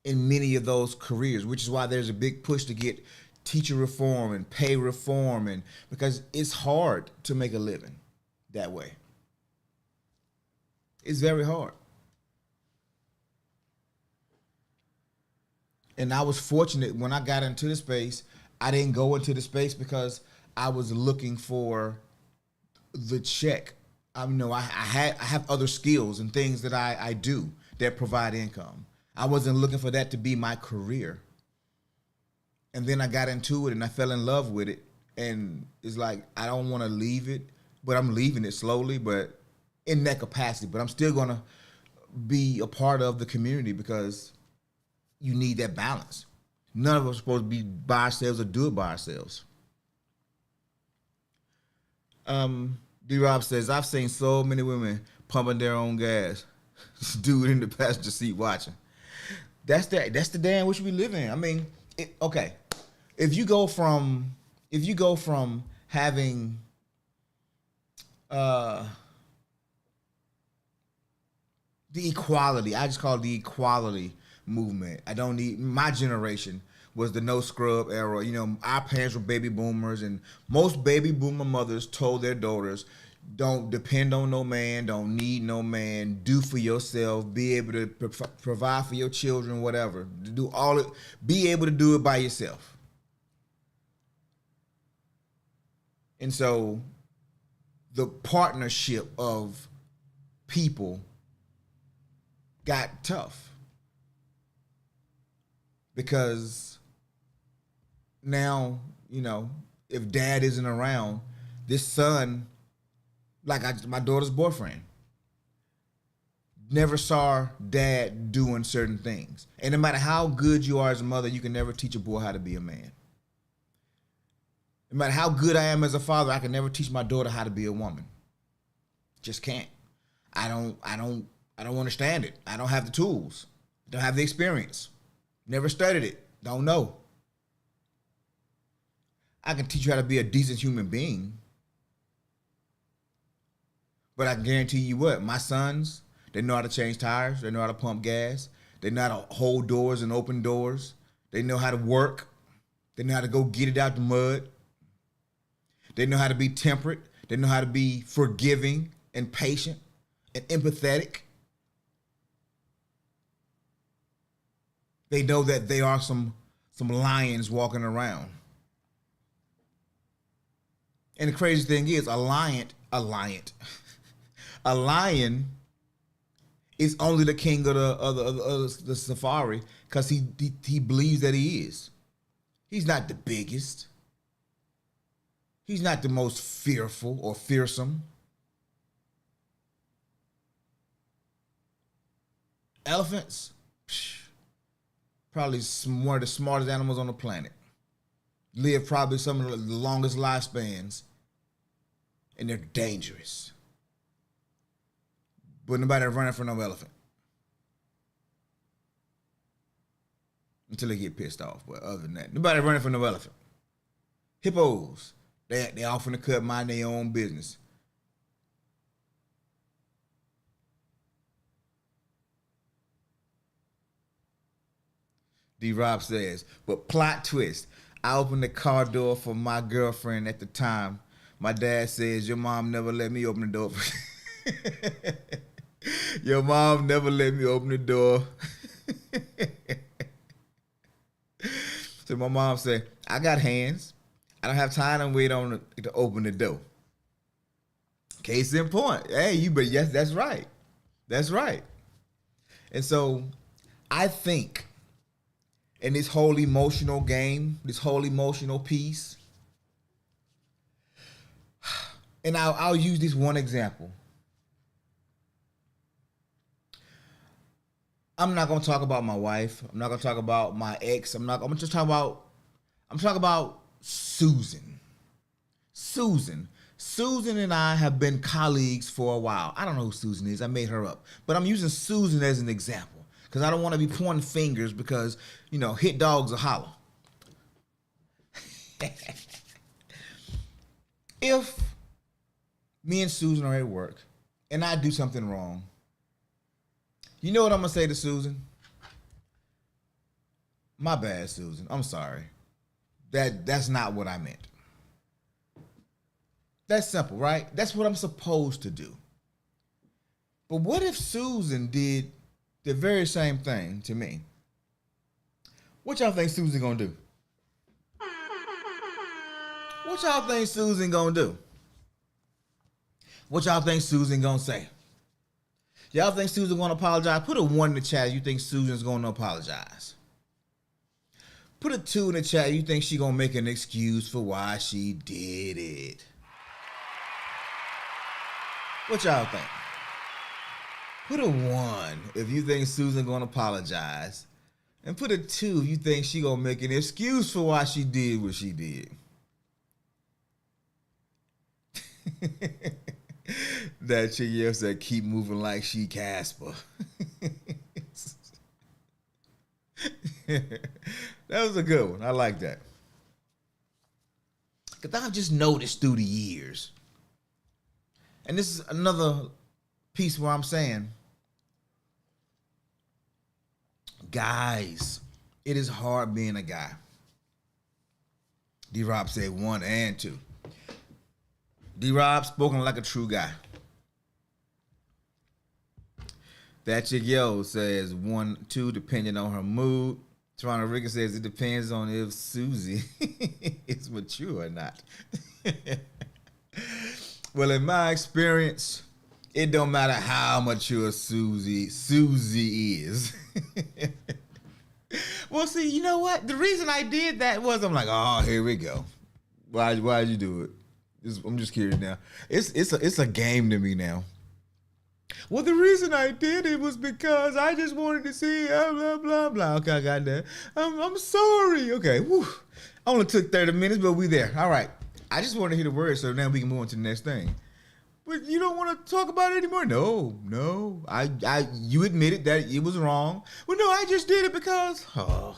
in many of those careers, which is why there's a big push to get teacher reform and pay reform, and because it's hard to make a living that way. It's very hard. And I was fortunate when I got into the space. I didn't go into the space because I was looking for the check. I have other skills and things that I do that provide income. I wasn't looking for that to be my career. And then I got into it and I fell in love with it. And it's like, I don't want to leave it, but I'm leaving it slowly, but in that capacity. But I'm still going to be a part of the community because you need that balance. None of us are supposed to be by ourselves or do it by ourselves. D-Rob says, I've seen so many women pumping their own gas. Dude in the passenger seat watching. That's the day in which we live in. I mean, okay. If you go from having the equality, I just call it the equality movement. I don't need, my generation was the no scrub era. You know, our parents were baby boomers, and most baby boomer mothers told their daughters, don't depend on no man, don't need no man, do for yourself, be able to provide for your children, whatever. Do all it, be able to do it by yourself. And so the partnership of people got tough because now, you know, if dad isn't around, this son, like my daughter's boyfriend, never saw dad doing certain things. And no matter how good you are as a mother, you can never teach a boy how to be a man. No matter how good I am as a father, I can never teach my daughter how to be a woman. Just can't. I don't understand it. I don't have the tools. Don't have the experience. Never studied it. Don't know. I can teach you how to be a decent human being. But I can guarantee you what, my sons, they know how to change tires. They know how to pump gas. They know how to hold doors and open doors. They know how to work. They know how to go get it out the mud. They know how to be temperate. They know how to be forgiving and patient and empathetic. They know that they are some lions walking around. And the crazy thing is, a lion is only the king of the safari because he believes that he is. He's not the biggest. He's not the most fearful or fearsome. Elephants, probably one of the smartest animals on the planet. Live probably some of the longest lifespans, and they're dangerous. But nobody running from no elephant until they get pissed off. But other than that, nobody running from no elephant. Hippos, they off in the cut, mind their own business. D-Rob says, but plot twist. I opened the car door for my girlfriend at the time. My dad says, your mom never let me open the door. Your mom never let me open the door. So my mom said, I got hands. I don't have time to wait on to open the door. Case in point. Hey, but yes, that's right. That's right. And so I think in this whole emotional game, this whole emotional piece, and I'll use this one example. I'm not gonna talk about my wife. I'm not gonna talk about my ex. I'm just talking about Susan. Susan and I have been colleagues for a while. I don't know who Susan is. I made her up. But I'm using Susan as an example because I don't want to be pointing fingers because, you know, hit dogs are hollow. If me and Susan are at work and I do something wrong, you know what I'm going to say to Susan? My bad, Susan. I'm sorry. That's not what I meant. That's simple, right? That's what I'm supposed to do. But what if Susan did the very same thing to me? What y'all think Susan gonna do? What y'all think Susan gonna do? What y'all think Susan gonna say? Y'all think Susan gonna apologize? Put a 1 in the chat if you think Susan's gonna apologize. Put a 2 in the chat if you think she gonna make an excuse for why she did it. What y'all think? Put a 1 if you think Susan gonna apologize. And put a 2 if you think she gonna make an excuse for why she did what she did. That chick yells that keep moving like she Casper. That was a good one. I like that. Because I've just noticed through the years. And this is another piece where I'm saying, guys, it is hard being a guy. D-Rob said 1 and 2. D-Rob spoken like a true guy. That chick yo says 1, 2, depending on her mood. Toronto Ricker says it depends on if Susie is mature or not. Well, in my experience, it don't matter how mature Susie is. Well, see, you know what? The reason I did that was I'm like, oh, here we go. Why'd you do it? I'm just curious now. It's a game to me now. Well, the reason I did it was because I just wanted to see blah blah blah. Okay, I got that. I'm sorry. Okay, whew. Only took 30 minutes, but we there. All right. I just want to hear the words, so now we can move on to the next thing. But you don't want to talk about it anymore? No. You admitted that it was wrong. Well, no, I just did it because. Oh.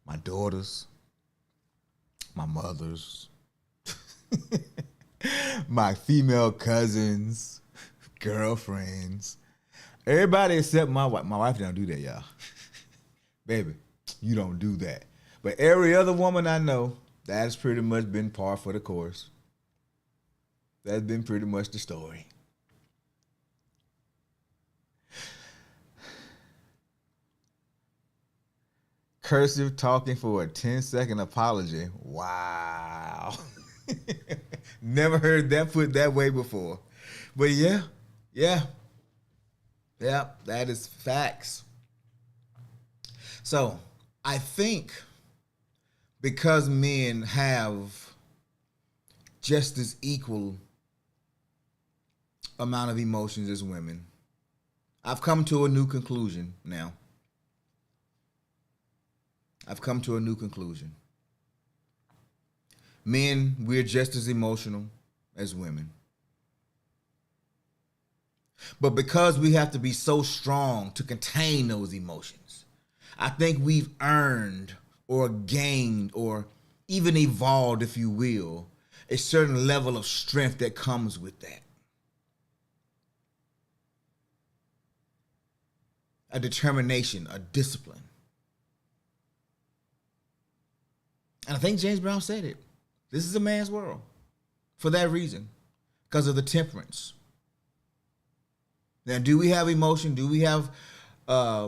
My daughters, my mothers, my female cousins, girlfriends, everybody except my wife. My wife don't do that, y'all. Baby, you don't do that. But every other woman I know, that's pretty much been par for the course. That's been pretty much the story. Cursive talking for a 10-second apology. Wow. Never heard that put that way before. But yeah, that is facts. So I think because men have just as equal amount of emotions as women, I've come to a new conclusion now. Men, we're just as emotional as women. But because we have to be so strong to contain those emotions, I think we've earned or gained or even evolved, if you will, a certain level of strength that comes with that. A determination, a discipline. And I think James Brown said it. This is a man's world for that reason, because of the temperance. Now, do we have emotion? Do we have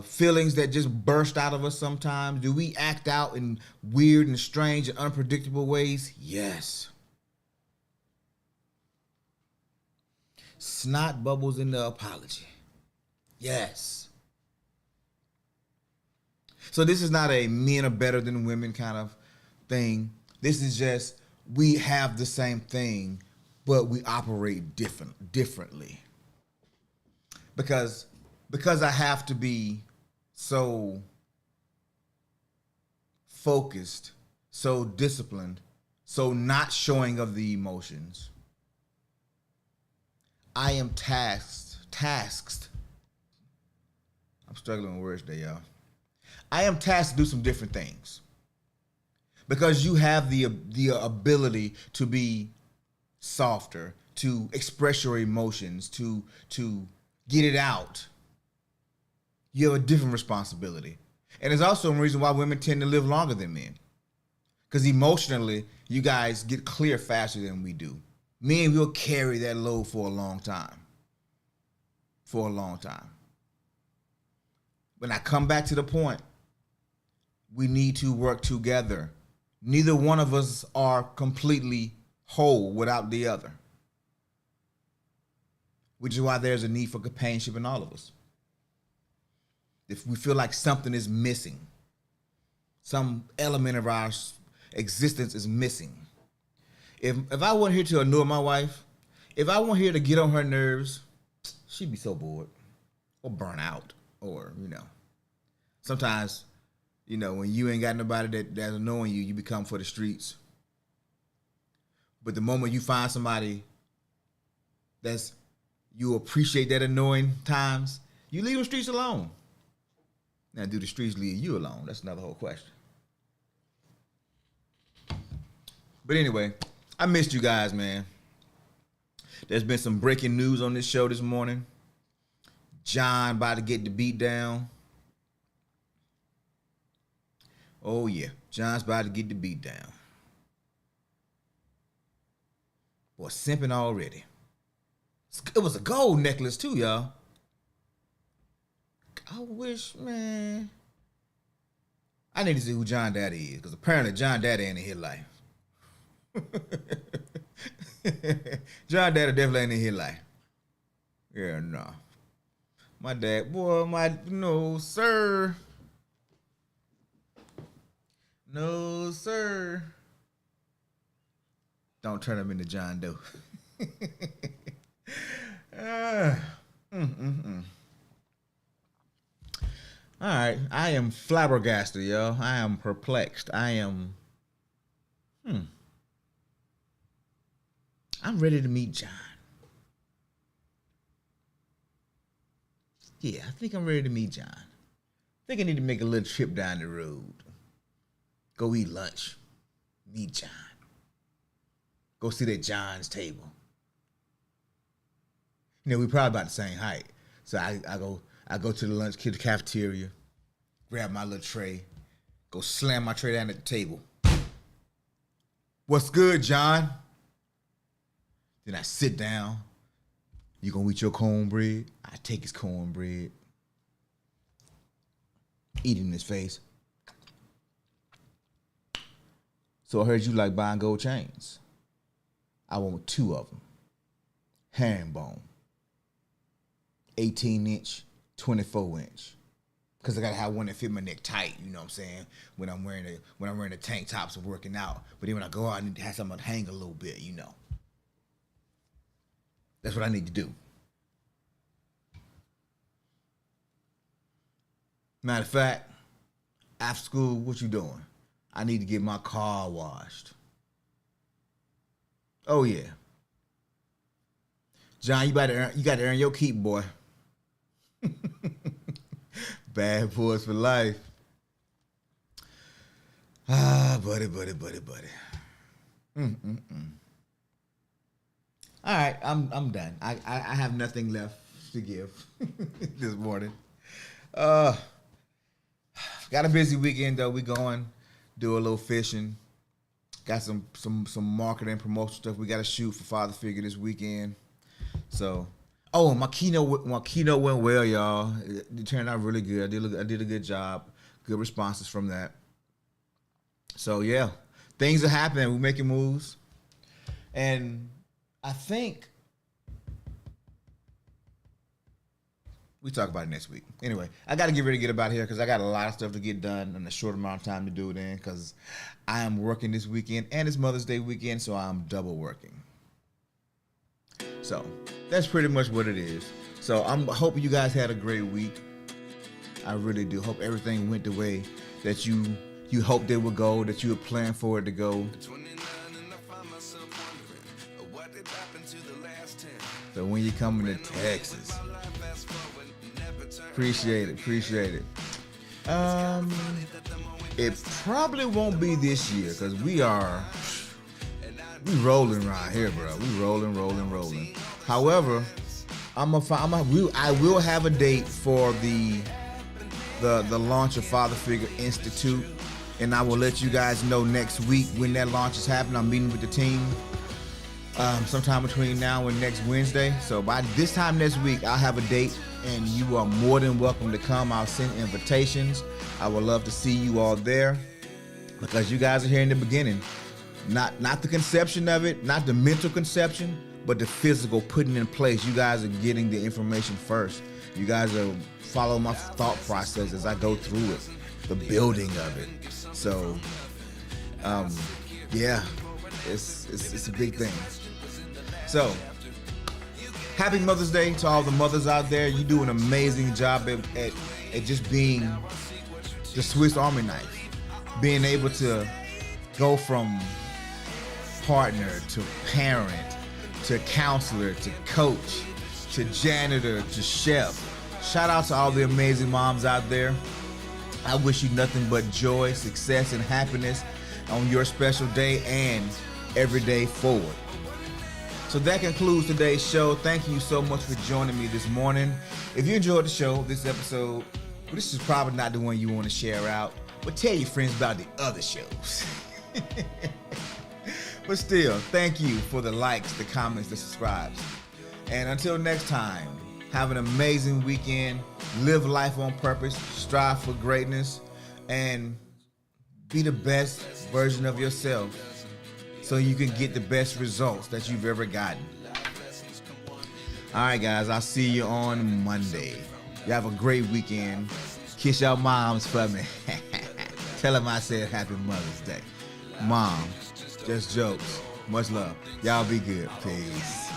feelings that just burst out of us sometimes? Do we act out in weird and strange and unpredictable ways? Yes. Snot bubbles in the apology. Yes. So this is not a men are better than women kind of thing. This is just we have the same thing, but we operate differently. Because I have to be so focused, so disciplined, so not showing of the emotions. I am tasked. I'm struggling with words today, y'all. I am tasked to do some different things. Because you have the ability to be softer, to express your emotions, to get it out. You have a different responsibility. And there's also a reason why women tend to live longer than men. Because emotionally, you guys get clear faster than we do. Men will carry that load for a long time. When I come back to the point, we need to work together. Neither one of us are completely whole without the other. Which is why there's a need for companionship in all of us. If we feel like something is missing, some element of our existence is missing, If I wasn't here to annoy my wife, if I weren't here to get on her nerves, she'd be so bored or burn out, or sometimes when you ain't got nobody that's annoying you, you become for the streets. But the moment you find somebody that's you appreciate that annoying times, you leave the streets alone. Now, do the streets leave you alone? That's another whole question. But anyway, I missed you guys, man. There's been some breaking news on this show this morning. John about to get the beat down. Oh, yeah. John's about to get the beat down. Boy, simping already. It was a gold necklace, too, y'all. I wish, man. I need to see who John Daddy is, because apparently John Daddy ain't in his life. John Daddy definitely ain't in his life. Yeah, no. My dad, boy, no, sir. No, sir. Don't turn him into John Doe. All right, I am flabbergasted, yo. I am perplexed. I'm ready to meet John. Yeah, I think I'm ready to meet John. I think I need to make a little trip down the road. Go eat lunch. Meet John. Go sit at John's table. We probably about the same height. So I go to the lunch kid cafeteria, grab my little tray, go slam my tray down at the table. What's good, John? Then I sit down. You gonna eat your cornbread? I take his cornbread, eat it in his face. So I heard you like buying gold chains. I want 2 of them. Herringbone. 18-inch, 24-inch. Because I gotta have one that fit my neck tight, you know what I'm saying? When I'm wearing the tank tops and working out. But then when I go out, I need to have something to hang a little bit, That's what I need to do. Matter of fact, after school, what you doing? I need to get my car washed. Oh yeah. John, you got to earn your keep, boy. Bad boys for life. Ah, buddy. All right, I'm done. I have nothing left to give this morning. Got a busy weekend though. We going do a little fishing. Got some marketing and promotion stuff we got to shoot for Father Figure this weekend. So, my keynote went well, y'all. It turned out really good. I did a good job. Good responses from that. So yeah, things are happening. We're making moves, and I think we talk about it next week. Anyway, I got to get ready to get about here because I got a lot of stuff to get done in a short amount of time to do it in because I am working this weekend and it's Mother's Day weekend, so I'm double working. So that's pretty much what it is. So I'm hoping you guys had a great week. I really do. Hope everything went the way that you hoped it would go, that you had planned for it to go. So when you're coming to Texas, appreciate it. It probably won't be this year because we rolling around here, bro. We rolling. However, I will have a date for the launch of Father Figure Institute, and I will let you guys know next week when that launch is happening. I'm meeting with the team sometime between now and next Wednesday. So by this time next week, I'll have a date, and you are more than welcome to come. I'll send invitations. I would love to see you all there because you guys are here in the beginning. Not the conception of it, not the mental conception, but the physical putting in place. You guys are getting the information first. You guys are following my thought process as I go through it, the building of it. So, yeah, it's a big thing. So, happy Mother's Day to all the mothers out there. You do an amazing job at just being the Swiss Army knife, being able to go from partner to parent to counselor to coach to janitor to chef. Shout out to all the amazing moms out there. I wish you nothing but joy, success, and happiness on your special day and every day forward. So that concludes today's show. Thank you so much for joining me this morning. If you enjoyed the show, this episode, well, this is probably not the one you want to share out, but tell your friends about the other shows. But still, thank you for the likes, the comments, the subscribes. And until next time, have an amazing weekend. Live life on purpose. Strive for greatness. And be the best version of yourself so you can get the best results that you've ever gotten. All right, guys. I'll see you on Monday. You have a great weekend. Kiss your moms for me. Tell them I said Happy Mother's Day. Mom, just jokes. Much love. Y'all be good. Peace.